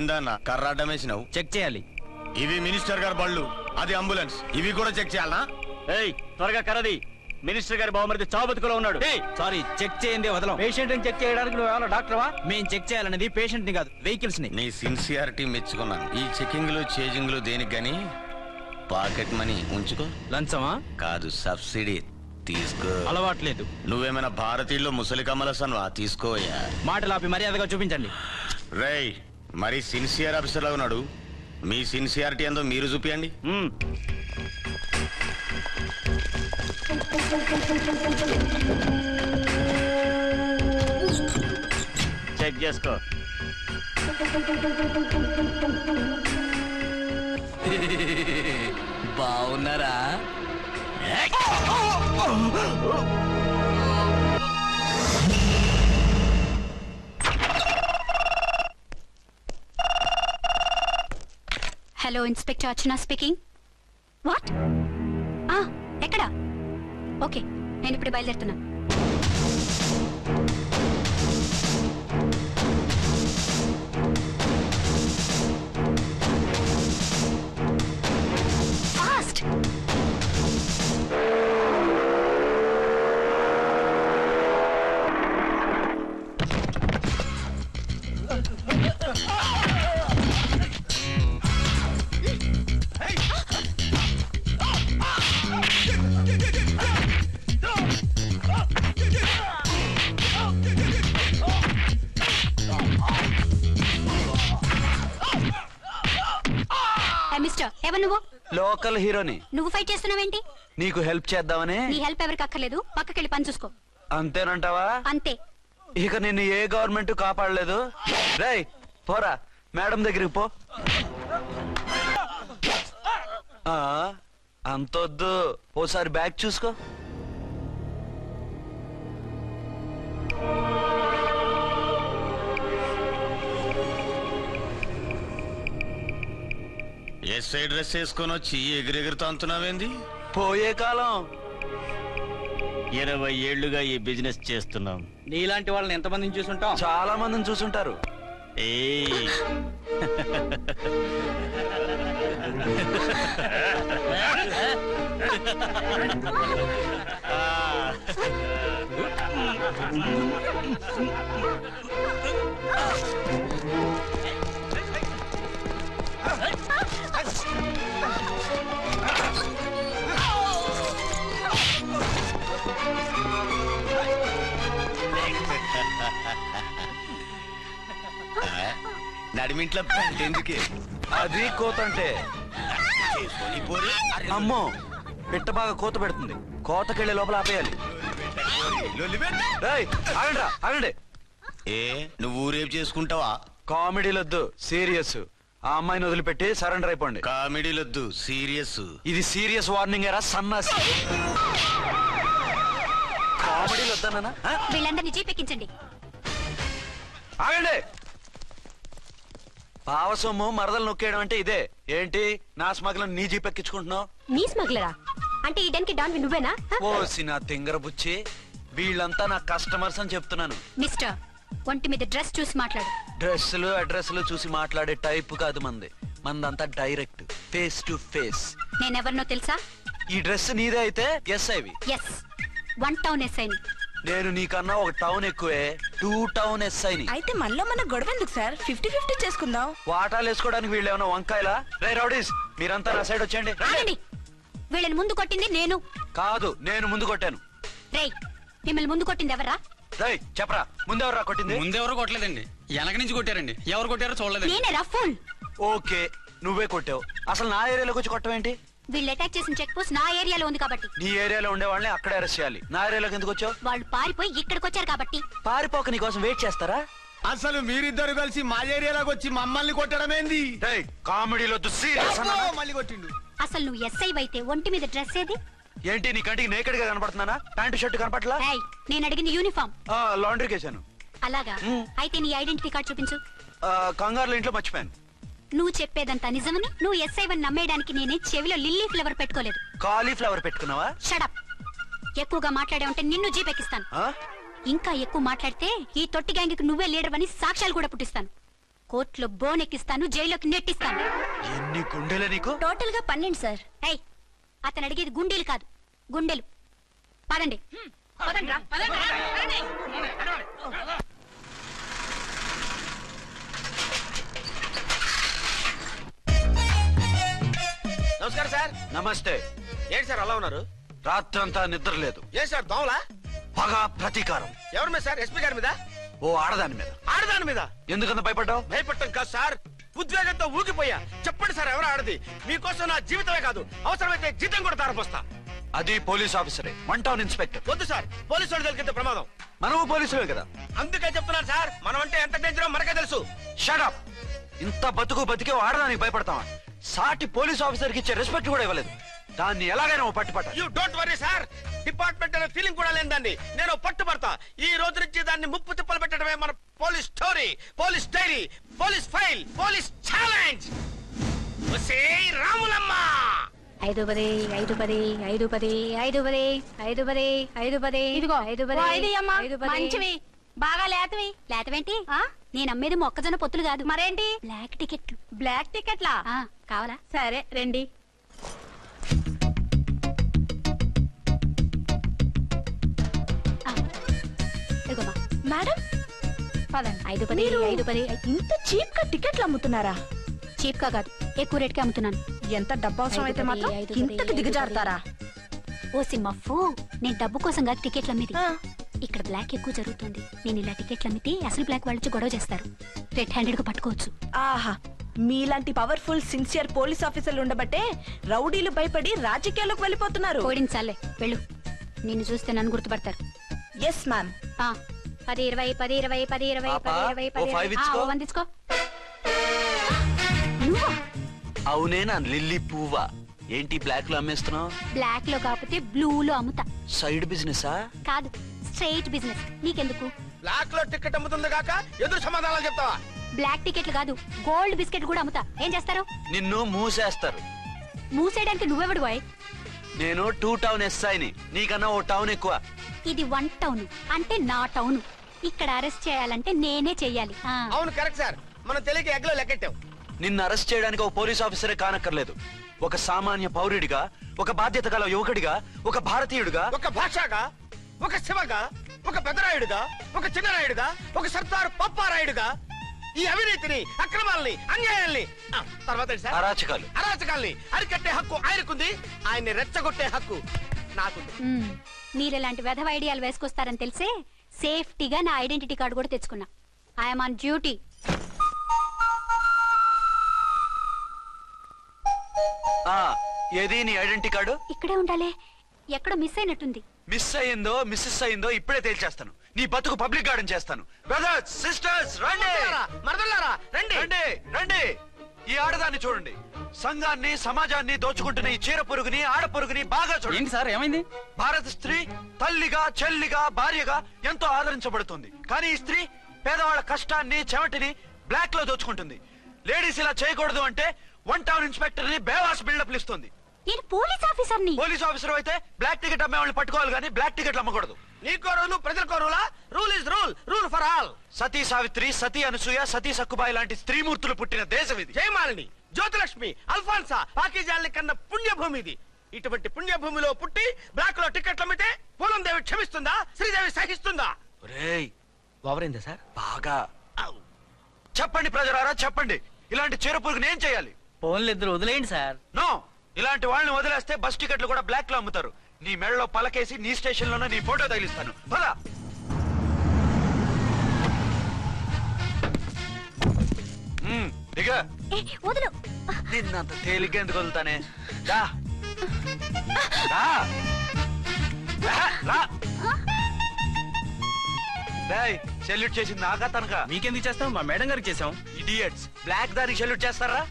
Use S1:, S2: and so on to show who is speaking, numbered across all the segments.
S1: ఏందన్న కర్రాటం వేసినావు?
S2: చెక్ చేయాలి.
S1: ఇవి మినిస్టర్ గారి బళ్ళు, అది అంబులెన్స్. ఇవి కూడా చెక్ చేయాలనా?
S3: త్వరగా కరది. మినిస్టర్ గారి బావమరిది చావుబతుకులో ఉన్నాడు.
S2: సారీ, చెక్ చేయండి వదలం.
S3: పేషెంట్ చెక్ చేయడానికి నువ్వు ఏమన్నా డాక్టర్వా?
S2: మేము చెక్ చేయాలనేది పేషెంట్ ని కాదు, వెహికల్స్ ని.
S1: నీ సిన్సియారిటీ మెచ్చుకున్నాను. ఈ చెకింగ్ లో చేజింగ్ లో దేనికి గానీ పాకెట్ మనీ ఉంచుకో.
S2: లంచమా?
S1: కాదు, సబ్సిడీ తీసుకో.
S2: అలవాట్లేదు.
S1: నువ్వేమైనా భారతీయుల్లో ముసలి కమలసన్వా? తీసుకోయా.
S2: మాటలు ఆపి మర్యాదగా చూపించండి.
S1: రేయ్, మరి సిన్సియర్ ఆఫీసర్ లాగా ఉన్నాడు. మీ సిన్సియారిటీ ఏందో మీరు చూపియండి.
S3: చెక్ చేసుకో.
S2: బాగున్నారా?
S4: Hello, inspector Archana speaking. What? ఎక్కడా? ఓకే, నేను ఇప్పుడు బయలుదేరుతున్నా. ఫాస్ట్! మిస్టర్, ఎవరు నువ్వు?
S5: లోకల్ హీరోని.
S4: నువ్వు ఫైట్ చేస్తున్నావేంటి?
S5: నీకు హెల్ప్ చేద్దామని.
S4: నీ హెల్ప్ ఎవరికి అక్కర్లేదు, పక్కకెళ్ళి పని చూసుకో.
S5: అంతేనంటావా?
S4: అంతే.
S5: ఇక నిన్ను ఏ గవర్నమెంట్ కాపాడలేదు. రేయ్, పోరా మేడం దగ్గరికి పో. అంతొద్దు, ఓసారి బ్యాగ్ చూసుకో.
S1: ఎస్ఐ డ్రెస్ వేసుకొని వచ్చి ఎగిరెగురుతో అంటున్నావేంది?
S5: పోయే కాలం.
S3: 20 ఏళ్లుగా ఈ బిజినెస్ చేస్తున్నాం.
S2: నీలాంటి వాళ్ళని ఎంతమందిని చూసుంటాం?
S5: చాలా మందిని చూసుంటారు.
S1: నడిమింట్లో ఎందుకే?
S5: అది కోతంటే. అమ్మో, పిట్ట బాగా కోత పెడుతుంది. కోతకెళ్ళే లోపల ఆపేయాలి. ఆగండి.
S1: ఏ, నువ్వు ఊరేపు చేసుకుంటావా?
S5: కామెడీలొద్దు, సీరియస్. ఆ అమ్మాయిని వదిలిపెట్టి సరెండర్ అయిపోండి.
S1: కామెడీలొద్దు, సీరియస్.
S5: ఇది సీరియస్ వార్నింగ్ ఎరా సన్నాసి. కామెడీలు వద్దన్నా?
S4: వీళ్ళందరినీ జీపెక్కించండి.
S5: ఆగండి. పావసొమ్ము మరదలు నొక్కేయడం అంటే ఇదే. ఏంటి నా స్మగ్లర్ నీ జీపెక్కించుకుంటున్నావు?
S4: నీ స్మగ్లరా? అంటే ఈ డెన్కి డాన్ నువ్వేనా?
S5: ఓసి నా తింగర బుచ్చి, వీళ్ళంతా నా కస్టమర్స్ అని చెప్తున్నాను.
S4: మిస్టర్, ఒంటి మీద డ్రెస్ చూసి మాట్లాడు.
S5: డ్రెస్సులు అడ్రస్లు చూసి మాట్లాడే టైప్ కాదు మంది. మందంతా డైరెక్ట్, ఫేస్ టు ఫేస్.
S4: నేనెవరినో తెలుసా?
S5: ఈ డ్రెస్ నీదే అయితే ఎస్ ఐవి.
S4: ఎస్, 1 టౌన్ ఎస్ఐని.
S5: నేను నీకన్నా ఒక టౌన్ ఎక్కువే, 2 టౌన్ ఎస్ఐని.
S6: అయితే మనలో మన గొడవ ఎందుకు సార్? 50-50 చేసుకుందాం.
S5: వాటాలు వేసుకోవడానికి వీళ్ళు ఏమైనా వంకాయలా? రే రౌడీస్, మీరంతా నా సైడ్ వచ్చేయండి.
S4: ఆగండి. వీళ్ళని ముందు కొట్టింది నేను
S5: కాదు, నేను ముందు కొట్టాను.
S4: రేయ్, మిమ్మల్ని ముందు కొట్టింది ఎవరా?
S5: రేయ్ చెప్పరా, ముందెవరా కొట్టింది?
S2: ముందెవరు కొట్టలేదండి, వెనక నుంచి కొట్టారండి. ఎవరు కొట్టారో చూడలేదు.
S4: నేనే రఫూల్.
S5: ఓకే, నువ్వే కొట్టావు. అసలు నా ఏరియాలోకి వచ్చి కొట్టవేంటి?
S4: వీళ్ళు అటాక్ చేసిన చెక్ పోస్ట్ నా ఏరియాలో ఉంది కాబట్టి.
S5: నీ ఏరియాలో ఉండే వాళ్ళని అక్కడే అరెస్ట్ చేయాలి. నా ఏరియాలోకి ఎందుకు వచ్చావు?
S4: వాళ్ళు పారిపోయి ఇక్కడికి వచ్చారు కాబట్టి.
S5: పారిపోక నీ కోసం వెయిట్ చేస్తారా?
S1: అసలు మీరిద్దరు కలిసి మా ఏరియాలోకి వచ్చి మమ్మల్ని కొట్టడమేంది?
S5: కామెడీలో
S1: మళ్ళీ కొట్టిండు.
S4: అసలు నువ్వు ఎస్ఐ అయితే ఒంటి మీద డ్రెస్ ఏది?
S5: ఏంటి నీ కంటికి నేకెడ్ గా కనపడుతున్నానా? Pant shirt కనపట్లా?
S4: నేను అడిగింది యూనిఫామ్.
S5: లాండ్రీ కేసాను.
S4: అలాగా? అయితే నీ ఐడెంటిటీ కార్డ్ చూపించు.
S5: కంగారులో ఇంట్లో మర్చిపోయాను.
S4: నువ్వు చెప్పేదంతా నిజమని నువ్వు ఎస్ఐ వన్ నమ్మేయడానికి నేనే చెవిలో లిల్లీ ఫ్లవర్ పెట్టుకోలేదు.
S5: కాలీఫ్లవర్ పెట్టుకున్నావా?
S4: షడప్. ఎక్కువగా మాట్లాడే ఉంటే నిన్ను జీపెక్కిస్తాను. ఇంకా ఎక్కువ మాట్లాడితే ఈ తొట్టి గ్యాంగ్ కి నువ్వే లీడర్ అని సాక్ష్యాలు కూడా పుట్టిస్తాను. కోర్టులో బోనెక్కిస్తాను, జైల్లోకి నెట్టిస్తాను.
S5: ఎన్ని గుండెలు నీకు?
S4: టోటల్ గా 12 సార్. ఏయ్, అతను అడిగేది గుండెలు కాదు, గుండెలు. పదండి.
S1: నమస్కారం సార్.
S5: నమస్తే.
S1: ఏంటి సార్ అలా ఉన్నారు?
S5: రాత్రంతా నిద్ర లేదు.
S1: ఏం సార్ దోమలా?
S5: పగ ప్రతీకారం.
S1: ఎవరి మీద సార్? ఎస్పీ గారి మీద?
S5: ఓ ఆడదాని మీద.
S1: ఆడదాని మీద?
S5: ఎందుకంత భయపడ్డావు?
S1: భయపడటం కాదు సార్, ఉద్వేగంతో ఊగిపోయా. చెప్పండి సార్, ఎవరు ఆడది? మీకోసం నా జీవితమే కాదు, అవసరమైతే జీతం కూడా తారపోస్తా.
S5: అది పోలీస్ ఆఫీసరే, 1 టౌన్ ఇన్స్పెక్టర్.
S1: వద్దు సార్, పోలీసు వాడు దొరికితే ప్రమాదం.
S5: మనము పోలీసులే కదా.
S1: అందుకే చెప్తున్నాను సార్, మనం అంటే ఎంత డేంజరో మనకే తెలుసు.
S5: షటప్. ఇంత బతికే ఆడదానికి భయపడతావా? సాటి పోలీస్ ఆఫీసర్ కి ఇచ్చే రెస్పెక్ట్ కూడా ఇవ్వలేదు. దాన్ని ఎలాగైనా పట్టుపట్ట.
S1: You don't worry sir, department అనే ఫీలింగ్ కూడా లేని దాన్ని నేను పట్టుబడతా. ఈ రోజు నుంచి దాన్ని ముప్పు తిప్పలు పెట్టడమే మన police story, police diary, police file, police challenge. Ramulamma
S4: 5 10 5 10 5 10 5 10 5 10 5 10. ఇదిగో 5 10 మంచివి, బాగా లేతవి. లేతవేంటి? నేను అమ్మేది మొక్కజొన్న పొత్తులు కాదు. మరేంటి? బ్లాక్ టికెట్లు. బ్లాక్ టికెట్లా? కావాలా? సరే రండి.
S6: మేడం
S4: 5 10 5 10.
S6: ఇంత చీప్ గా టికెట్లు అమ్ముతున్నారా?
S4: చీప్ గా కాదు, ఎక్కువ రేట్ కి అమ్ముతున్నాను.
S6: ఎంత డబ్బు అవసరం అయితే మాత్రం ఇంతకు దిగజారుతారా?
S4: ఓ సిమ్మఫు, నేను డబ్బు కోసం కాదు టికెట్లు అమ్మేది.
S6: ఆ.
S4: ఇక్కడ బ్లాక్ ఎక్కువ జరుగుతుంది. నేను ఇలా టికెట్లు అమ్మితే అసలు బ్లాక్ వాళ్ళు వచ్చి గొడవ చేస్తారు. రెడ్ హ్యాండెడ్ గా పట్టుకోవచ్చు.
S6: ఆహా, మీలాంటి పవర్ఫుల్ సిన్సియర్ పోలీస్ ఆఫీసర్లు ఉండబట్టే రౌడీలు భయపడి రాజకీయాల్లోకి వెళ్ళిపోతున్నారు.
S4: ఓడించాలే, వెళ్ళు. నిన్ను చూస్తే నన్ను గుర్తుపడతారు.
S6: Yes ma'am.
S4: 10 20 10 20 10 20
S5: పాపా,
S4: 10 20
S5: ఓ 5 ఇచ్చుకో.
S4: 1 తీసుకో. నువ్వా?
S5: అవునే, నా లిల్లీ పువ్వా. ఏంటి బ్లాక్ లో అమ్మేస్తున్నావు?
S4: బ్లాక్ లో కాకపోతే బ్లూ లో అమ్ముతా.
S5: సైడ్ బిజినెసా?
S4: కాదు, స్ట్రైట్ బిజినెస్. నీకెందుకు?
S1: బ్లాక్ లో టికెట్ అమ్ముతుంది కాక ఎదురు సమాధానాలు చెప్తావా?
S4: బ్లాక్ టికెట్లు కాదు, గోల్డ్ బిస్కెట్ కూడా అమ్ముతా. ఏం చేస్తారు?
S5: నిన్ను మూసేస్తారు.
S4: మూసేయడానికి నువ్వెవడు బాయ్?
S5: నేను 2 టౌన్ ఎస్ఐని, నీకన్నా ఓ టౌన్ ఎక్కువ.
S4: ఇది 1 టౌన్, అంటే నా టౌన్. ఇక్కడ అరెస్ట్ చేయాలంటే నేనే చెయ్యాలి.
S1: అవును కరెక్ట్ సార్, మనం తెలియక ఎగ్లో లెక్కెట్టాం.
S5: నిన్ను అరెస్ట్ చేయడానికి ఒక పోలీస్ ఆఫీసరే కానక్కర్లేదు. ఒక సామాన్య పౌరుడిగా, ఒక బాధ్యత గల యువకుడిగా, ఒక భారతీయుడిగా,
S1: ఒక భాషగా, ఒక శివగా, ఒక పెద్దరాయుడుగా, ఒక చిన్నరాయుడుగా, ఒక సర్దార్ పప్పారాయుడుగా ఈ అవినీతిని, అక్రమాలని, అన్యాయాల్ని, తర్వాత ఏంటి సార్? అరాచకాల్ని అరికట్టే హక్కు ఆయనకుంది. ఆయన్ని రెచ్చగొట్టే హక్కు నాకుంది.
S4: మీరు ఇలాంటి వెధవ ఐడియాలు వేసుకొస్తారని తెలిసే సేఫ్టీగా నా ఐడెంటిటీ కార్డు కూడా తెచ్చుకున్నా. I'm on duty.
S5: ఏది నీ ఐడెంటిటీ కార్డు?
S4: ఇక్కడే ఉండాలి, ఎక్కడో మిస్ అయినట్టుంది.
S5: మిస్ అయిందో మిస్సెస్ అయిందో ఇప్పుడే తేల్చేస్తాను. నీ బతుకు పబ్లిక్ గార్డెన్ చేస్తాను. బ్రదర్స్, సిస్టర్స్, రండి.
S1: మరదలారా రండి.
S5: రండి రండి. ఈ ఆడదాన్ని చూడండి. సంఘాన్ని, సమాజాన్ని దోచుకుంటున్న ఈ చీర పురుగుని, ఆడ పురుగుని బాగా చూడండి.
S2: ఏంటి సార్, ఏమైంది?
S5: భారత స్త్రీ తల్లిగా, చెల్లిగా, భార్యగా ఎంతో ఆదరించబడుతుంది. కానీ ఈ స్త్రీ పేదవాళ్ళ కష్టాన్ని, చెమటిని బ్లాక్ లో దోచుకుంటుంది. లేడీస్ ఇలా చేయకూడదు అంటే 1 టౌన్ ఇన్స్పెక్టర్ ని బేవాస్ బిల్డప్ ఇస్తుంది.
S4: నేను పోలీస్ ఆఫీసర్ని.
S5: పోలీస్ ఆఫీసర్ అయితే బ్లాక్ టికెట్ అమ్మే వాళ్ళని పట్టుకోవాలి కానీ బ్లాక్ టికెట్లు అమ్మకూడదు.
S1: నీకో రూలు, ప్రజలకో రూలా? Rule is rule, rule for all.
S5: సతీ సావిత్రి, సతీ అనసూయ, సతీ సక్కుబాయి లాంటి స్త్రీమూర్తులు పుట్టిన దేశం ఇది.
S1: జయమాలిని, జ్యోతిలక్ష్మి, అల్ఫాన్సా, పాకిజాల్ని కన్న పుణ్యభూమి ఇది. ఇటువంటి పుణ్యభూమిలో పుట్టి బ్లాక్ లో టికెట్లు అమ్మితే పూలందేవి క్షమిస్తుందా? శ్రీదేవి సహిస్తుందా?
S2: ఓవరైందా సార్?
S5: బాగా చెప్పండి ప్రజలారా, చెప్పండి. ఇలాంటి చీర పురుగుని ఏం చేయాలి?
S2: ఫోన్లు ఇద్దరు వదిలేయండి సార్.
S5: నో, ఇలాంటి వాళ్ళని వదిలేస్తే బస్ టికెట్లు కూడా బ్లాక్ లో అమ్ముతారు. నీ మెడలో పలకేసి నీ స్టేషన్ లోనే నీ ఫోటో తగిలిస్తాను. పద. దిగా.
S4: వదులు.
S5: నిన్నంత తేలిగ్గా ఎందుకు వదులుతానే? రా. రా. రా. సెల్యూట్ చేసింది నాకా తనకా?
S2: మీకెందుకు చేస్తాం, మా మేడం గారికి చేసాం.
S5: ఇడియట్స్, బ్లాక్ దానికి సెల్యూట్ చేస్తారా?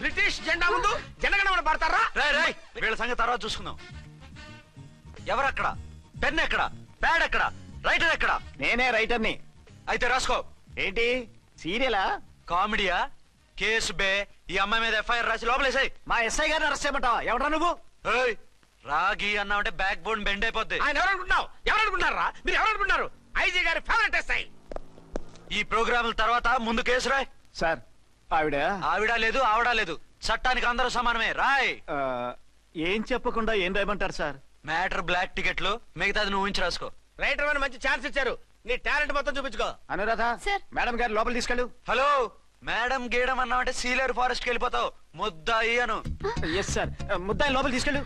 S1: బ్రిటిష్ జెండా ముందు జనగణమన పడతారా?
S5: రాయ్ వీళ్ళ సంగతి తర్వాత చూసుకుందాం. ఎవరక్కడ? పెన్ ఎక్కడ? ప్యాడ్ ఎక్కడ? రైటర్ ఎక్కడ?
S3: నేనే రైటర్ని.
S5: అయితే రాసుకో.
S3: ఏంటి సీరియలా?
S5: కామెడీయా? కేసు బే. ఈ అమ్మాయి మీద ఎఫ్ఐఆర్ రాసి లోపలేసాయి.
S3: మా ఎస్ఐ గారిని అరెస్ట్ చేయమంటావా? ఎవడ్రా నువ్వు?
S5: రాగి అన్నావంటే బ్యాక్ బోన్ బెండ్ అయిపోద్ది.
S1: ఆయన ఎవరనుకుంటున్నావు? ఎవరనుకుంటారా మీరు? ఎవరనుకుంటున్నారు? ఐజీ గారి ఫేవరెట్ ఎస్ఐ.
S5: ఈ ప్రోగ్రాముల తర్వాత ముందు కేసు రాయ్.
S3: సార్ ఆవిడ
S5: ఆవిడ లేదు ఆవిడ లేదు, చట్టానికి అందరూ సమానమే. రాయ్.
S3: ఏం చెప్పకుండా ఏం రాయమంటారు సార్?
S5: మ్యాటర్ బ్లాక్ టికెట్లు, మిగతాది నువ్వు ఊహించి రాసుకో.
S1: రైటర్ అని మంచి ఛాన్స్ ఇచ్చారు, నీ టాలెంట్ మొత్తం చూపించుకో.
S3: అనురాధ,
S4: సార్.
S3: మేడం గారు లోపల తీసుకెళ్ళు.
S5: హలో, మేడం గీయడం అన్నావంటే సీలేరు ఫారెస్ట్ కి వెళ్ళిపోతావు. ముద్దాయి అను.
S3: ఎస్ సార్, ముద్దాయి లోపల తీసుకెళ్ళు.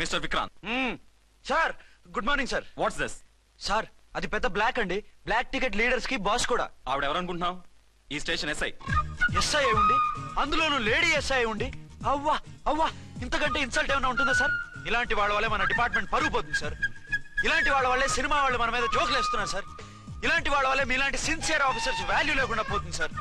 S7: Mister Vikrant,
S5: sir good morning sir.
S7: What's this?
S5: Sir అది పెద్ద బ్లాక్ అండి, బ్లాక్ టికెట్ లీడర్స్ కి బాస్ కూడా.
S7: ఆవిడ ఎవరనుకుంటున్నావు? ఈ స్టేషన్ ఎస్ఐ.
S5: ఎస్ఐ ఉండి, అందులోనూ లేడీ ఎస్ఐ ఉండి, అవ్వా అవ్వా, ఇంతకంటే ఇన్సల్ట్ ఏమైనా ఉంటుందా సార్? ఇలాంటి వాళ్ళ వల్లే మన డిపార్ట్మెంట్ పరుగు పోతుంది సార్. ఇలాంటి వాళ్ళ వల్లే సినిమా వాళ్ళు మన మీద జోకులు వేస్తున్నారు సార్. ఇలాంటి వాళ్ళ వల్లే మీలాంటి సిన్సియర్ ఆఫీసర్స్ వాల్యూ లేకుండా పోతుంది సార్.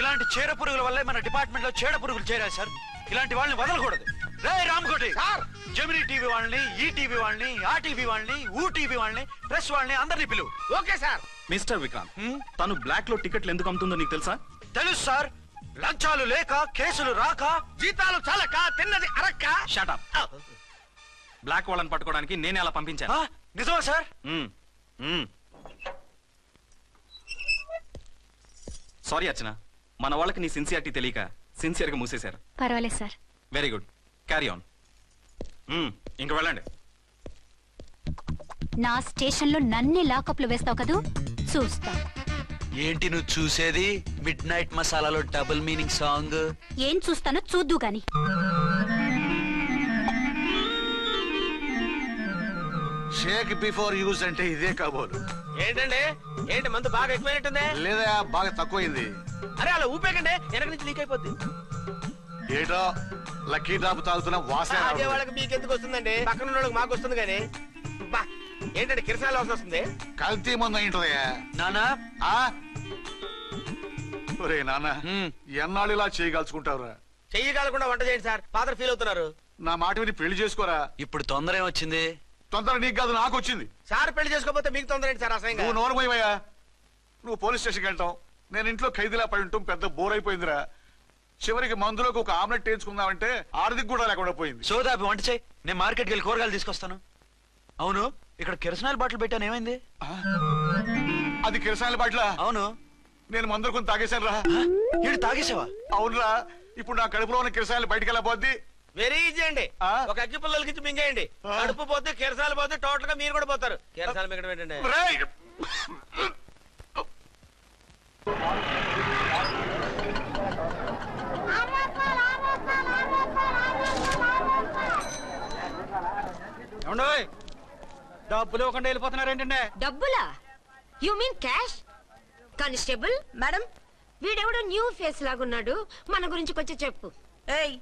S5: ఇలాంటి చీడ పురుగుల వల్లే మన డిపార్ట్మెంట్ లో చీడ పురుగులు చేరాయి సార్. ఇలాంటి వాళ్ళని వదలకూడదు. రే రామ్కోటి సార్, జెమినీ టీవీ వాళ్ళని, ఈ టీవీ వాళ్ళని, ఆ టీవీ వాళ్ళని, ఊ టీవీ వాళ్ళని, ప్రెస్ వాళ్ళని అందరినీ పిలువు.
S1: Okay sir.
S7: మిస్టర్ విక్రాంత్, తను బ్లాక్ లో టికెట్లు ఎందుకు అమ్ముతుందో నీకు తెలుసా?
S5: తెలుసు సార్, లంచాలు లేక, కేసులు రాక,
S1: జీతాలు చాలక, తిన్నది అరక్క.
S7: Shut up. బ్లాక్ వాళ్ళని పట్టుకోవడానికి నేనే అలా పంపించాను.
S5: నిజమా సార్?
S7: సారీ అర్చన, మన వాళ్ళకి నీ సిన్సియారిటీ తెలియక సిన్సియర్ గా మూసేశారు.
S4: పర్వాలేదు sir.
S7: Very good, carry on. ఇంక వెళ్ళండి.
S4: నా స్టేషన్ లో నన్నే లాకప్ లో వేస్తావు కదూ, చూస్తా.
S5: ఏంటి నువ్వు చూసేది? మిడ్ నైట్ మసాలాలో డబుల్ మీనింగ్ సాంగ్.
S4: ఏం చూస్తానో చూద్దు గాని.
S8: షేక్ బిఫోర్ యూజ్ అంటే ఇదే కాబోలు.
S1: ఏంటండి, ఏంటి మందు బాగా ఎక్కువైనట్టుంది?
S8: లేదా బాగా తక్కువైంది.
S1: అరే అలా ఊపేకండి, వెనక నుంచి లీక్ అయిపోద్ది.
S8: ఏటో లక్కీ డ్రాప్ తాగుతున్న వాసన
S1: అదే వాళ్ళకి మీకు ఎందుకు వస్తుందండి, పక్కన వాళ్ళకి మాకు వస్తుంది కానీ. బా, ఏంటంటే కిరసాల వాసన వస్తుంది.
S8: కల్తీ మందు అయింటదయ్యా.
S5: నానా
S8: ఒరే నాన్న, ఎన్నాళ్ళు ఇలా చేయగలుచుకుంటావురా?
S1: చెయ్యి కాలకుండా వంట చేయండి సార్, ఫాదర్ ఫీల్ అవుతున్నారు.
S8: నా మాట విని పెళ్లి చేసుకోరా.
S5: ఇప్పుడు తొందర ఏమొచ్చింది?
S8: తొందర నీకు కాదు, నాకు వచ్చింది.
S1: సార్ పెళ్లి చేసుకోకపోతే మీకు తొందర ఏంటి సార్? అసహ్యంగా.
S8: నువ్వు నోరుమోయవయ్యా. నువ్వు పోలీస్ స్టేషన్కి వెళ్తాం, నేను ఇంట్లో ఖైదీలా పడి ఉంటాం. పెద్ద బోర్ అయిపోయిందిరా. చివరికి మందులోకి ఒక ఆమ్లెట్ వేయించుకుందామంటే ఆర్థిక కూడా లేకుండా పోయింది.
S5: సోదాపి వంట చేయి, నేను మార్కెట్కి వెళ్ళి కూరగాయలు తీసుకొస్తాను. అవును, ఇక్కడ కిరసనాయిల్ బాటిల్ పెట్టాను, ఏమైంది?
S8: అది కిరసాయిల బాటిల?
S5: అవును,
S8: నేను మందులు కొని తాగేశాను రా.
S5: ఏడు తాగేసావా?
S8: అవునురా. ఇప్పుడు నా కడుపులో ఉన్న కిరసాయిలు బయటికి వెళ్ళబోద్ది.
S1: వెరీ ఈజీ అండి, ఒక అగ్గి పుల్లలకి ఇచ్చి మింగేయండి. కడుపు పోతే కిరసాలు పోతే టోటల్ గా మీరు కూడా పోతారు. కిరసాలు మింగడం ఏంటండి?
S8: రేయ్!
S1: డబ్బులు ఇవ్వకుండా వెళ్ళిపోతున్నారేంటండి?
S9: డబ్బులా? You mean cash? Constable
S6: madam,
S9: వీడెవడో న్యూ ఫేస్ లాగున్నాడు, మన గురించి కొంచెం చెప్పు.
S6: ఏయ్,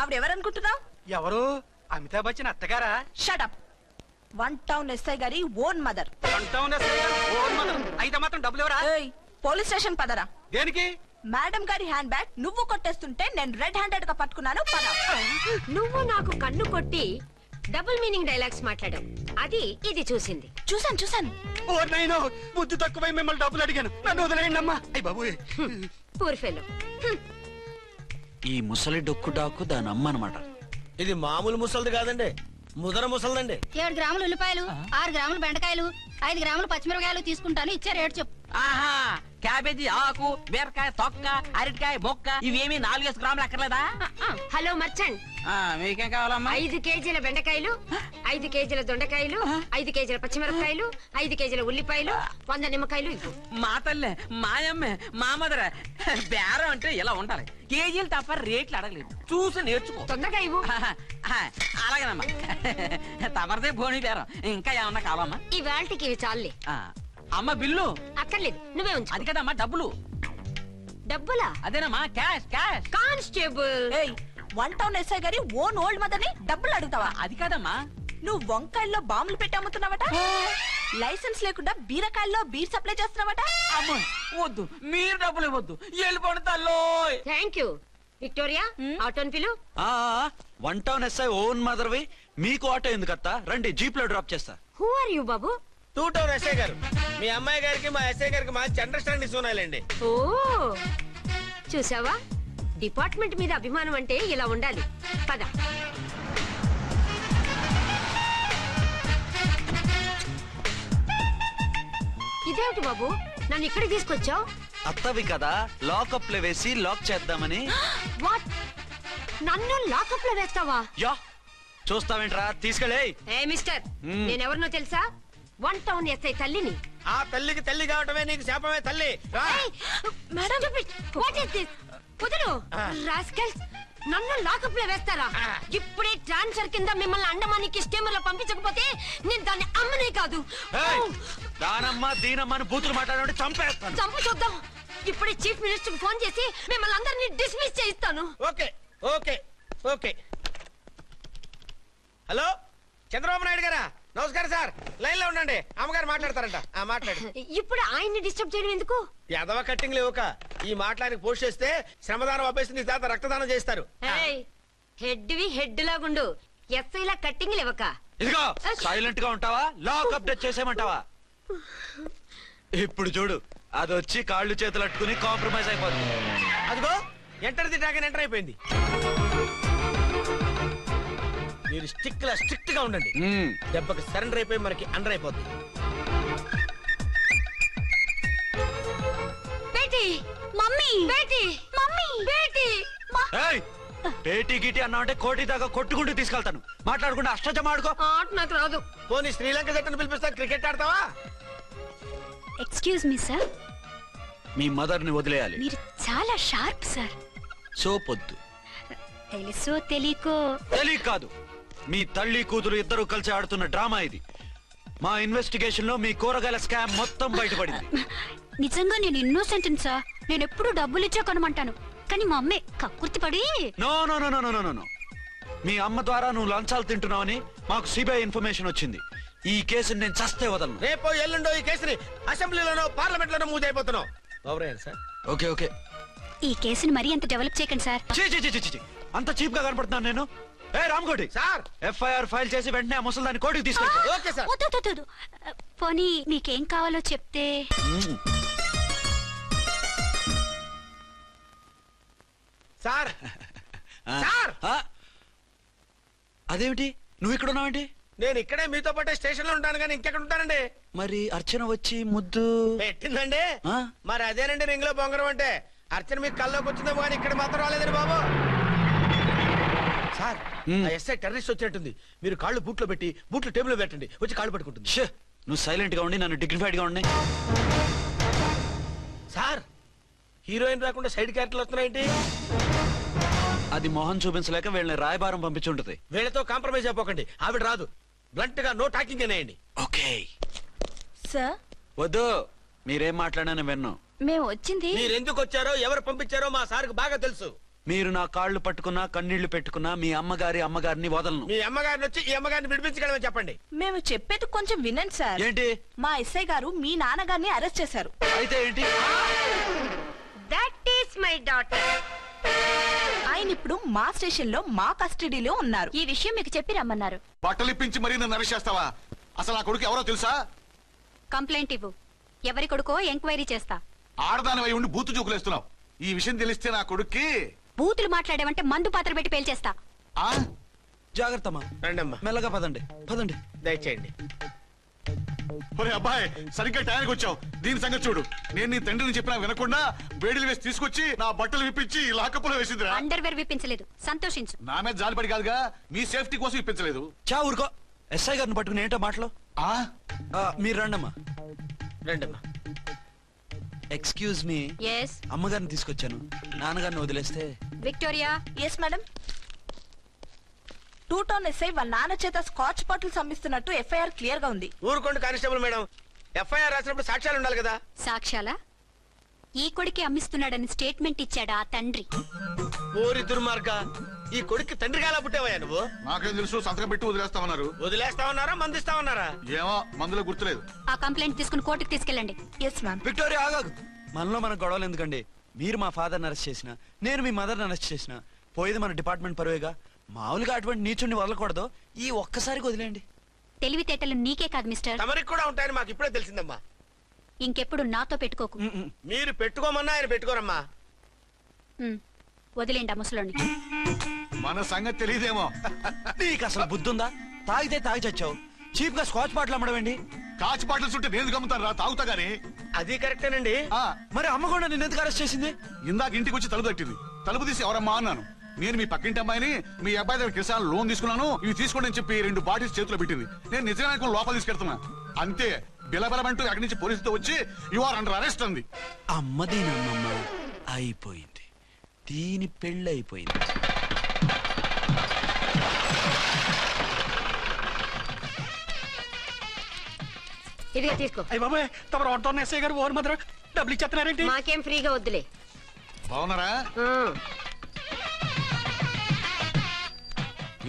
S6: ఆవిడెవరనుకుంటున్నావు?
S1: ఎవరు? అమితాబ్ బచ్చన్ అత్తగారా?
S6: షటప్. వన్ టౌన్ ఎస్ఐ గారి ఓన్ మదర్.
S1: అయితే మాత్రం డబ్బులు ఎవరా?
S6: ఏయ్, పోలీస్ స్టేషన్ పదరా.
S1: దేనికి?
S6: మేడం గారి హ్యాండ్ బ్యాగ్ నువ్వు కొట్టేస్తుంటే నేను రెడ్ హ్యాండెడ్ గా పట్టుకున్నాను. పద.
S9: నువ్వు నాకు కన్ను కొట్టి డబుల్ మీనింగ్ డైలాగ్స్ మాట్లాడావు, అది ఇది చూసింది.
S6: చూసాను.
S1: ఓ నైనో, బుద్ధి తక్కువై మిమ్మల్ని డబ్బులు అడిగాను, నన్ను వదిలేయండి అమ్మా. అయ్య బాబు,
S9: పూర్ ఫెలో.
S5: ఈ ముసలి డొక్కు డాకు దాని అమ్మ అనమాట.
S1: ఇది మామూలు ముసలిది కాదండి, ముదర ముసలిదండి.
S4: 7 గ్రాములు ఉల్లిపాయలు, 6 గ్రాములు బెండకాయలు, 5 గ్రాములు పచ్చిమిరపకాయలు తీసుకుంటాను. ఇచ్చే రేటు చెప్పు.
S2: ఆహా, క్యాబేజీ ఆకు, బీరకాయ తొక్క, అరటికాయ బొక్క, ఇవేమి 4 గ్రాములు అక్కర్లేదా?
S9: హలో మర్చండ్,
S2: మీకేం కావాలమ్మా?
S9: 5 కేజీల బెండకాయలు, 5 కేజీల దొండకాయలు, 5 కేజీల పచ్చిమిరపకాయలు, 5 కేజీల ఉల్లిపాయలు, 100 నిమ్మకాయలు ఇవ్వు.
S2: మా తల్లే, మాయమ్మే, మా మదర బేరం అంటే ఇలా ఉండాలి. కేజీలు తప్ప రేట్లు అడగలేదు, చూసి నేర్చుకో.
S9: తొందరగా ఇవ్వు.
S2: అలాగేనమ్మా, తమరిదే భోని బేరం. ఇంకా ఏమన్నా కావాలమ్మా?
S9: ఈ వేల్టికి ఇవి చాలే.
S2: అమ్మ బిల్లు
S9: అక్కర్లేదు, నువ్వే ఉంచు.
S2: అది కదమ్మా డబ్బులు.
S9: డబ్బులా?
S2: అదేనమ్మా, క్యాష్ క్యాష్.
S9: కానిస్టేబుల్,
S6: ఏయ్, వన్ టౌన్ ఎస్ఐ గారి ఓన్ ఓల్డ్ మదర్ ని డబ్బులు అడుగుతావా?
S2: అది కాదమ్మా.
S6: నువ్వు వంకాయల్లో బాంబులు పెట్టి అమ్ముతున్నావట, లైసెన్స్ లేకుండా బీరకాయల్లో బీర్ సప్లై చేస్తున్నావట.
S2: అమ్మ వద్దు, మీరు డబ్బులు ఇవ్వద్దు, వెళ్ళిపోండి తల్లో.
S9: Thank you. విక్టోరియా, ఆటోన్ పిలు.
S5: వన్ టౌన్ ఎస్ఐ ఓన్ మదర్వి, మీకు ఆటో ఎందుకత్తా? రండి, జీప్ లో డ్రాప్ చేస్తా.
S9: హూ ఆర్ యూ బాబు?
S1: 2 టౌన్ ఎస్ఐ గారు. మీ అమ్మాయి గారికి మా ఎస్ఐ గారికి మంచి అండర్స్టాండింగ్ ఉన్నాయండి.
S9: ఓ, చూసావా, డిపార్ట్మెంట్ మీద అభిమానం అంటే ఇలా ఉండాలి. పద. ఇదేమిటి బాబు, నన్ను ఇక్కడికి తీసుకొచ్చావు?
S5: అత్తవి కదా, లాకప్ లో వేసి లాక్ చేద్దామని.
S9: వాట్, నన్ను లాకప్ లో వేస్తావా?
S5: యా, చూస్తావేంట్రా, తీసుకెళ్ళే.
S9: ఏ మిస్టర్, నేనెవరినో తెలుసా? 1 టౌన్ ఎస్ఐ తల్లిని.
S1: ఆ తల్లికి తల్లి కావటమే నీకు శాపమే తల్లి. రా.
S9: Madam, what is this? కుదరు రాస్కల్స్, నన్ను లాకప్ లో వేస్తారా? ఇప్పుడే ట్రాన్స్ఫర్ కింద మిమ్మల్ని అండమానికి స్టీమర్ లో పంపించకపోతే నేను దాన్ని అమ్మనే కాదు.
S5: దానమ్మ దీనమ్మ అని బూతులు మాట్లాడే చంపేస్తాను.
S9: చంపు చూద్దాం. ఇప్పుడే చీఫ్ మినిస్టర్ కి ఫోన్ చేసి మిమ్మల్ని అందరినీ డిస్మిస్ చేయిస్తాను.
S1: Okay okay okay. Hello, Chandrababu Naidu గారా? నమస్కారం సార్, లైన్ లో ఉండండి, అమ్మగారు మాట్లాడతారంట. మాట్లాడు.
S9: ఇప్పుడు ఆయన్ని డిస్టర్బ్ చేయడం ఎందుకు?
S1: ఎదవ కట్టింగ్ లేవుక ఈ మాట్లాడికి పోస్ట్ చేస్తే శ్రమదానం అభ్యసి నీ తాత రక్తదానం చేస్తారు.
S9: హెడ్ వి హెడ్ లాగుండు, ఎస్ఐ లా కట్టింగ్ లేవక.
S5: ఇదిగో సైలెంట్ గా ఉంటావా, లాక్ అప్డేట్ చేసేయమంటావా? ఇప్పుడు చూడు, అది వచ్చి కాళ్ళు చేతులు అట్టుకుని కాంప్రమైజ్ అయిపోతుంది.
S1: అదిగో ఎంటర్ ది డ్రాగన్ ఎంటర్ అయిపోయింది. మీరు స్ట్రిక్ట్ గా ఉండండి, దెబ్బకి సరెండర్ అయిపోయి మనకి అండర్ అయిపోతుంది.
S9: బేటీ, మమ్మీ, బేటీ, మమ్మీ, బేటీ.
S5: పేటీ గిటి అన్నావంటే కోటి దాకా కొట్టుకుంటూ తీసుకెళ్తాను. మాట్లాడుకుంటే అష్టజమ ఆడుకో.
S9: ఆట నాకు రాదు.
S1: పోనీ శ్రీలంక జట్టును పిలిపిస్తా, క్రికెట్ ఆడతావా?
S4: ఎక్స్క్యూజ్ మీ సార్,
S5: మీ మదర్ ని వదిలేయాలి.
S4: మీరు చాలా షార్ప్ సార్.
S5: సోపొద్దు.
S4: తెలుసో తెలియకో.
S5: తెలియ కాదు, మీ తల్లి కూతురు ఇద్దరు కలిసి ఆడుతున్న డ్రామా ఇది. మా ఇన్వెస్టిగేషన్ లో మీ కూరగాయల స్కామ్ మొత్తం బయటపడింది.
S4: నిజంగా నేను ఇన్నోసెంట్ సార్. నేను ఎప్పుడు డబ్బులు ఇచ్చా కొనమంటాను, కానీ మా అమ్మే కక్కుర్తి పడి.
S5: No no no no no no. మీ అమ్మ ద్వారా నువ్వు లంచాలు తింటున్నావని మాకు సిబిఐ ఇన్ఫర్మేషన్ వచ్చింది. ఈ కేసుని నేను చస్తే వదలను.
S1: రేపో ఎల్లుండో ఈ కేసుని అసెంబ్లీలోనో పార్లమెంట్ లోనో మూవ్ అయిపోతున్నావు. Sir
S5: okay okay.
S4: ఈ కేసుని మరీ అంత డెవలప్ చేయకండి సార్.
S5: అంత చీప్ గా కనపడుతున్నాను నేను? ఏ రామ్కోటి
S1: సార్,
S5: ఎఫ్ఐఆర్ ఫైల్ చేసి వెంటనే ఆ ముసలిదాన్ని కోర్టుకి తీసుకెళ్ళి.
S1: Okay sir.
S4: వద్దు. పోనీ మీకేం కావాలో చెప్తే.
S1: సార్ సార్,
S5: అదేమిటి నువ్వు ఇక్కడ ఉన్నావేంటి?
S1: నేను ఇక్కడే మీతో పాటే స్టేషన్ లో ఉంటాను, కానీ ఇంకెక్కడ ఉంటానండి?
S5: మరి అర్చన వచ్చి ముద్దు
S1: పెట్టిందండి. మరి అదేనండి రింగ్ లో బొంగరం అంటే. అర్చన మీకు కల్లోకి వచ్చిందేమో కానీ ఇక్కడ మాత్రం రాలేదండి బాబు. సార్, ఎస్ఐ టెర్రరిస్ట్ వచ్చినట్టుంది. మీరు కాళ్ళు బూట్లో పెట్టి బూట్లు టేబుల్ లో పెట్టండి, వచ్చి కాళ్ళు పట్టుకుంటుంది.
S5: నువ్వు సైలెంట్ గా ఉండి నన్ను డిగ్నిఫైడ్ గా ఉండి.
S1: సార్, హీరోయిన్ రాకుండా సైడ్ క్యారెక్టర్లు వస్తున్నాయేంటి?
S5: అది మొహం చూపించలేక వీళ్ళని రాయబారం పంపించుంటది.
S1: వీళ్ళతో కాంప్రమైజ్ అయిపోకండి, ఆవిడ రాదు. బ్లంట్ గా నో టాకింగ్ అనేయండి.
S5: Okay
S6: sir.
S5: వద్దు, మీరేం మాట్లాడానని విన్నాం.
S4: మేము వచ్చింది.
S1: మీరు ఎందుకు వచ్చారో ఎవరు పంపించారో మా సార్కి బాగా తెలుసు.
S5: మీరు నా కాళ్ళు పట్టుకున్నా కన్నీళ్లు పెట్టుకున్నా మీ అమ్మగారిని వదలను.
S1: మీ అమ్మగారిని వచ్చి ఈ అమ్మగారిని విడిపించగలమని చెప్పండి.
S6: మేము చెప్పేది కొంచెం వినండి సార్.
S5: ఏంటి?
S6: మా ఎస్ఐ గారు మీ నాన్నగారిని అరెస్ట్ చేశారు.
S5: అయితే ఏంటి?
S9: That is my daughter.
S6: ఆయన ఇప్పుడు మా స్టేషన్ లో మా కస్టడీలో ఉన్నారు.
S4: ఈ విషయం మీకు చెప్పి రమ్మన్నారు.
S8: బట్టలు ఇప్పించి మరీ నన్ను అరెస్ట్ చేస్తావా? అసలు నా కొడుకు ఎవరో తెలుసా?
S4: కంప్లైంట్ ఇవ్వు, ఎవరి కొడుకో ఎంక్వైరీ చేస్తా.
S8: ఆడదానివై ఉండి బూతు చూకులేస్తున్నావు. ఈ విషయం తెలిస్తే నా కొడుక్కి.
S4: బూతులు మాట్లాడేవంటే మందు పాత్ర పెట్టి పేల్చేస్తా.
S5: జాగ్రత్తమ్మా,
S1: రండమ్మా,
S5: మెల్లగా పదండి పదండి.
S1: దయచేయండి.
S8: ఒరే అబ్బాయి, సరిగ్గా టైంకి వచ్చావు. దీని సంగతి చూడు. నేను నీ తండ్రిని చెప్పినా వినకుండా వేడిలు వేసి తీసుకొచ్చి నా బట్టలు విప్పించి లాకప్పులో వేసిందిరా.
S4: అండర్వేర్ విప్పించలేదు, సంతోషించు.
S8: నా మీద జాలిపడి కాదుగా, మీ సేఫ్టీ కోసం ఇప్పించలేదు.
S5: చా ఊరుకో. ఎస్ఐ గారిని పట్టుకుని ఏంటో మాటలు. మీరు రండమ్మా.
S1: రండమ్మా.
S5: Excuse me.
S4: ఎస్.
S5: అమ్మగారిని తీసుకొచ్చాను, నాన్నగారిని వదిలేస్తే.
S4: Victoria.
S6: Yes madam. 2 town SI వాళ్ళ నాన్న చేత స్కాచ్ బాటిల్స్ అమ్మిస్తున్నట్టు ఎఫ్ఐఆర్ క్లియర్ గా ఉంది.
S1: ఊరుకోండి కానిస్టేబుల్ మేడం, ఎఫ్ఐఆర్ రాసినప్పుడు సాక్ష్యాలు ఉండాలి కదా.
S4: సాక్ష్యాలా? ఈ కొడుకే అమ్మిస్తున్నాడని స్టేట్మెంట్ ఇచ్చాడా ఆ తండ్రి?
S1: ఓరి దుర్మార్గ, ఈ కొడుక్కి తండ్రిగా ఎలా పుట్టావయ్యా నువ్వు?
S8: నాకేం తెలుసు, సంతకం పెట్టి వదిలేస్తామన్నారు.
S1: వదిలేస్తామన్నారా మందిస్తామన్నారా?
S8: ఏమో, మందులో గుర్తులేదు.
S4: ఆ కంప్లైంట్ తీసుకుని కోర్టుకు తీసుకెళ్ళండి.
S6: Yes ma'am.
S5: విక్టోరియా ఆగాగు. మనలో మన గొడవలు ఎందుకండి? మీరు మా ఫాదర్ని అరెస్ట్ చేసిన, నేను మీ మదర్ని అరెస్ట్ చేసిన, పోయేది మన డిపార్ట్మెంట్ పరువేగా. మామూలుగా అటువంటి నీచుడిని వదలకూడదు. ఈ ఒక్కసారికి వదిలేండి.
S4: తెలివితేటలు నీకే కాదు మిస్టర్,
S1: తమరికి కూడా ఉంటాయని మాకు ఇప్పుడే తెలిసిందమ్మా.
S4: ఇంకెప్పుడు నాతో పెట్టుకోకు.
S1: మీరు పెట్టుకోమన్నా ఆయన పెట్టుకోరమ్మా.
S4: వదిలేండి ఆ ముసలోని.
S8: మన సంగతి తెలియదేమో.
S5: నీకు అసలు బుద్ధుందా? తాగితే తాగి చచ్చావు, చీప్ గా స్కాచ్ బాటిల్ అమ్మడమేంటి?
S8: కాచి బాటలు చుట్టూ నేను గమ్ముతాను రా, తాగుతా గానీ.
S1: అది కరెక్టేనండి.
S5: మరి అమ్మ కూడా నిన్ను ఎందుకు అరెస్ట్ చేసింది?
S8: ఇందాక ఇంటికి వచ్చి తలుపు తట్టింది. తలుపు తీసి ఎవరమ్మా అన్నాను. నేను మీ పక్కింటి అమ్మాయిని, మీ అబ్బాయి దగ్గర కిసాన్ లోన్ తీసుకున్నాను, ఇవి తీసుకోండి అని చెప్పి 2 బాటిల్స్ చేతిలో పెట్టింది. నేను నిజంగా లోపల తీసుకెళ్తున్నా. అంతే, బిలబిలమంటూ అక్కడి నుంచి పోలీసుతో వచ్చి యు ఆర్ అండర్ అరెస్ట్ అంది.
S5: అమ్మదేనమ్మమ్మ అయిపోయింది, దీని పెళ్ళి అయిపోయింది.
S9: ఇదిగా తీసుకో.
S3: అయ్య బాబాయ్, తమరు ఆటో ఎస్ఐ గారు ఓన్ మాత్రం డబ్బులు ఇచ్చేస్తున్నారేంటి?
S9: మాకేం ఫ్రీగా వద్దులే.
S8: బాగున్నారా?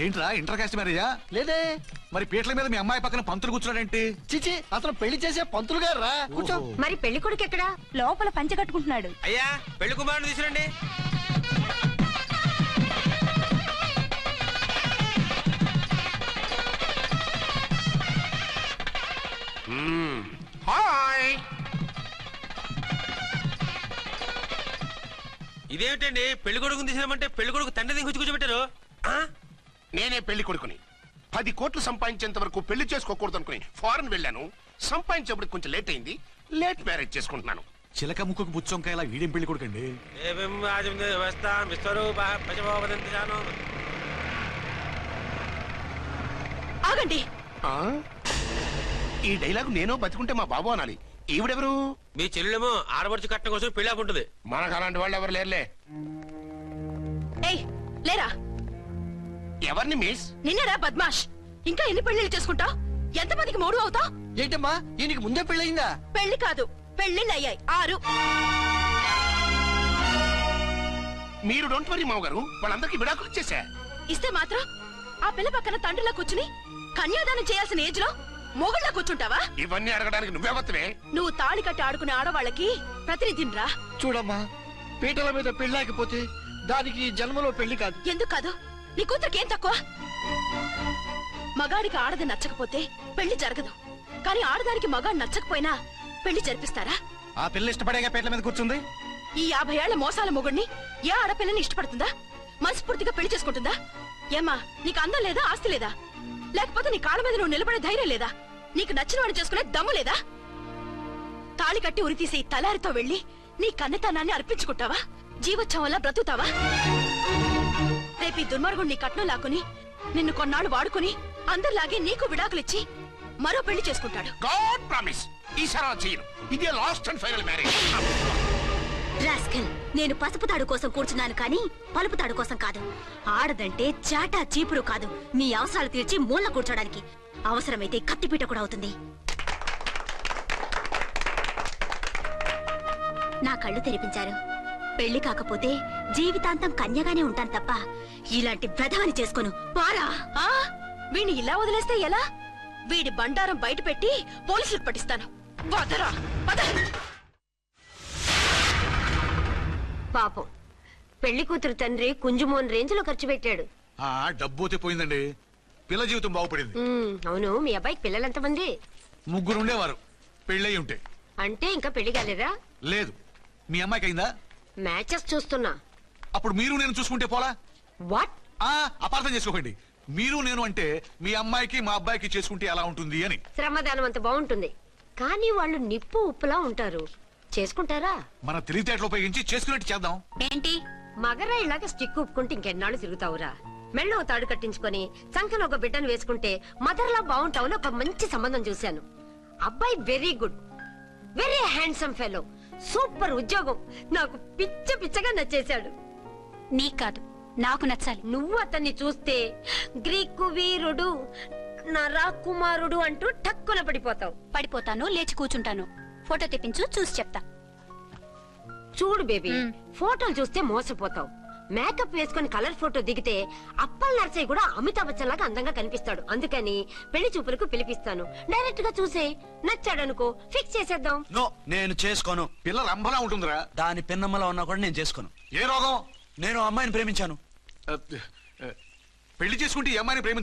S8: ఏంట్రా ఇంటర్ కాస్ట్ మ్యారేజా?
S1: లేదే.
S8: మరి పీటల మీద మీ అమ్మాయి పక్కన పంతులు కూర్చున్నాడేంటి?
S1: చిచి, అతను పెళ్లి చేసే పంతులు గారు రా. కూర్చో.
S9: మరి పెళ్లి కొడుకు ఎక్కడా?
S6: లోపల పంచె కట్టుకుంటున్నాడు.
S1: అయ్యా, పెళ్లి కుమారుని తీసుకురండి.
S10: హాయ్.
S1: ఇదేమిటండి, పెళ్లి కొడుకుని తీసినామంటే పెళ్లి కొడుకు తండ్రి దిగి కూర్చోబెట్టారు.
S10: నేనే పెళ్లి కొడుకుని. 10 కోట్లు సంపాదించేంత వరకు పెళ్లి చేసుకోకూడదు అనుకుని ఫారెన్ వెళ్ళాను. సంపాదించేప్పుడు కొంచెం లేట్ అయింది. లేట్ మ్యారేజ్ చేసుకుంటున్నాను.
S8: చిలక ముక్కుకు బుచ్చొంకాయలా వీడేం పెళ్లి కొడుకండి?
S6: ఆగండి.
S10: ఈ డైలాగ్ నేను బతికుంటే మా బాబు అనాలి. ఈవిడెవరు?
S1: మీ చెల్లెమో ఆడబడుచు కట్టడం కోసం పెళ్లి ఆకుంటుంది.
S10: మనకు అలాంటి వాళ్ళు ఎవరు లేరులే.
S6: ఏయ్ లేరా.
S10: ఎవరిని మిస్?
S6: నిన్నరా బద్మాష్. ఇంకా ఎన్ని పెళ్లిళ్ళు చేసుకుంటావు? ఎంతమందికి మూడు అవుతావు?
S1: ఏంటమ్మా, ఈయనకి ముందే పెళ్ళయిందా?
S6: పెళ్లి కాదు, పెళ్లిళ్ళు అయ్యాయి 6.
S10: మీరు డోంట్ వరీ మామగారు, వాళ్ళందరికీ విడాకులు ఇచ్చేసా.
S6: ఇస్తే మాత్రం ఆ పిల్ల పక్కన తండ్రిలా కూర్చుని కన్యాదానం చేయాల్సిన ఏజ్ లో మొగుళ్ళ కూర్చుంటావా?
S10: ఇవన్నీ అడగడానికి నువ్వెవత్తవే?
S6: నువ్వు తాళి కట్టి ఆడుకునే ఆడవాళ్ళకి ప్రతినిధిరా.
S1: చూడమ్మా, పీటల మీద పెళ్ళాకపోతే దానికి జన్మలో పెళ్లి కాదు.
S6: ఎందుకు కాదు? నీ కూతురికేం తక్కువ? మగాడికి ఆడది నచ్చకపోతే పెళ్లి జరగదు. కానీ ఆడదానికి మగాడు నచ్చకపోయినా పెళ్లి జరిపిస్తారా?
S5: ఆ పిల్ల ఇష్టపడేగా పీటల మీద కూర్చుంది.
S6: ఈ 50 ఏళ్ల మోసాల మొగుడిని ఏ ఆడపిల్లని ఇష్టపడుతుందా? మనస్ఫూర్తిగా పెళ్లి చేసుకుంటుందా? ఏమ్మా, నీకు అందం లేదా, ఆస్తి లేదా? లేకపోతే నీ కాళ్ళ మీద నువ్వు నిలబడే ధైర్యం లేదా? నీకు నచ్చిన వాడిని చేసుకునే దమ్ము లేదా? తాళి కట్టి ఉరితీసే ఈ తలారితో వెళ్లి నీ కన్నతనాన్ని అర్పించుకుంటావా? జీవోత్సవంలా బ్రతుకుతావా? రేపు ఈ దుర్మార్గుడు నీ కట్నం లాక్కుని నిన్ను కొన్నాళ్ళు వాడుకుని అందరిలాగే నీకు విడాకులిచ్చి మరో పెళ్లి చేసుకుంటాడు.
S10: గాడ్ ప్రామిస్, ఈసారి చేయను. ఇదే last and final marriage.
S4: Rascal, నేను పసుపు తాడు కోసం కూర్చున్నాను కానీ పలుపు తాడు కోసం కాదు. ఆడదంటే చాటా చీపురు కాదు, నీ అవసరాలు తీర్చి మూల కూర్చోడానికి. అవసరమైతే కత్తిపీట కూడా అవుతుంది. నా కళ్ళు తెరిపించారు. పెళ్లి కాకపోతే జీవితాంతం కన్యగానే ఉంటాను తప్ప ఇలాంటి బ్రధవని చేసుకోను. పారా.
S6: వీణ్ణి ఇలా వదిలేస్తే ఎలా? వీడి బండారం బయట పెట్టి పోలీసులకు పట్టిస్తాను. వదరా, వద.
S9: పాపం, పెళ్లి కూతురు తండ్రి కుంజుమోన్ రేంజ్ లో ఖర్చు పెట్టాడు.
S8: డబ్బు అయితే పోయిందండి, పిల్ల జీవితం బాగుపడింది.
S9: అవును, మీ అబ్బాయికి పిల్లలు ఎంతమంది?
S8: 3 ఉండేవారు, పెళ్ళయి ఉంటే.
S9: అంటే ఇంకా పెళ్లి కాలేదా?
S8: లేదు. మీ అమ్మాయికి అయిందా?
S9: మ్యాచెస్ చూస్తున్నా.
S8: అప్పుడు మీరు నేను చూసుకుంటే పోలా?
S9: వాట్?
S8: అపార్థం చేసుకోకండి. మీరు నేను అంటే మీ అమ్మాయికి మా అబ్బాయికి చేసుకుంటే ఎలా ఉంటుంది అని.
S9: శ్రమదానం అంత బాగుంటుంది, కానీ వాళ్ళు నిప్పు ఉప్పులా ఉంటారు. చేసుకుంటారా?
S8: మన తెలివితేటలు ఉపయోగించి చేసుకున్నట్టు చేద్దాం.
S4: ఏంటి
S9: మగరా ఇలాగ స్టిక్ ఉప్పుకుంటే ఇంకెన్నాళ్ళు తిరుగుతావురా? మెళ్ళో తాడు కట్టించుకొని సంఖ్యలో ఒక బిడ్డను వేసుకుంటే మదర్లా బాగుంటావుని ఒక మంచి సంబంధం చూశాను. అబ్బాయి very good, very handsome fellow, super ఉద్యోగం. నాకు పిచ్చగా నచ్చేశాడు.
S4: నీకు కాదు, నాకు నచ్చాలి.
S9: నువ్వు అతన్ని చూస్తే గ్రీకు వీరుడు, నా రాకుమారుడు అంటూ టక్కున పడిపోతావు.
S4: పడిపోతాను, లేచి కూర్చుంటాను. ఫోటో తెప్పించు, చూసి చెప్తా.
S9: చూడు బేబీ, ఫోటోలు చూస్తే మోసపోతావు. మేకప్ వేసుకుని కలర్ ఫోటో దిగితే అప్పల్ నర్సయ్య కూడా అమితాబ్ బచ్చన్ లాగా అందంగా కనిపిస్తాడు. అందుకని పెళ్లి చూపులకు పిలిపిస్తాను. డైరెక్ట్ గా చూసే నచ్చాడనుకో, ఫిక్స్ చేసేద్దాం.
S5: నో, నేను చేసుకోను.
S8: పిల్ల రంభలా ఉంటుందిరా.
S5: దాని పిన్నమ్మలా ఉన్నా కూడా నేను చేసుకోను.
S8: ఏ రోగం?
S5: నేను అమ్మాయిని ప్రేమించాను.
S8: పెళ్లి చేసుకుంటే ఈ అమ్మాయిని ప్రేమి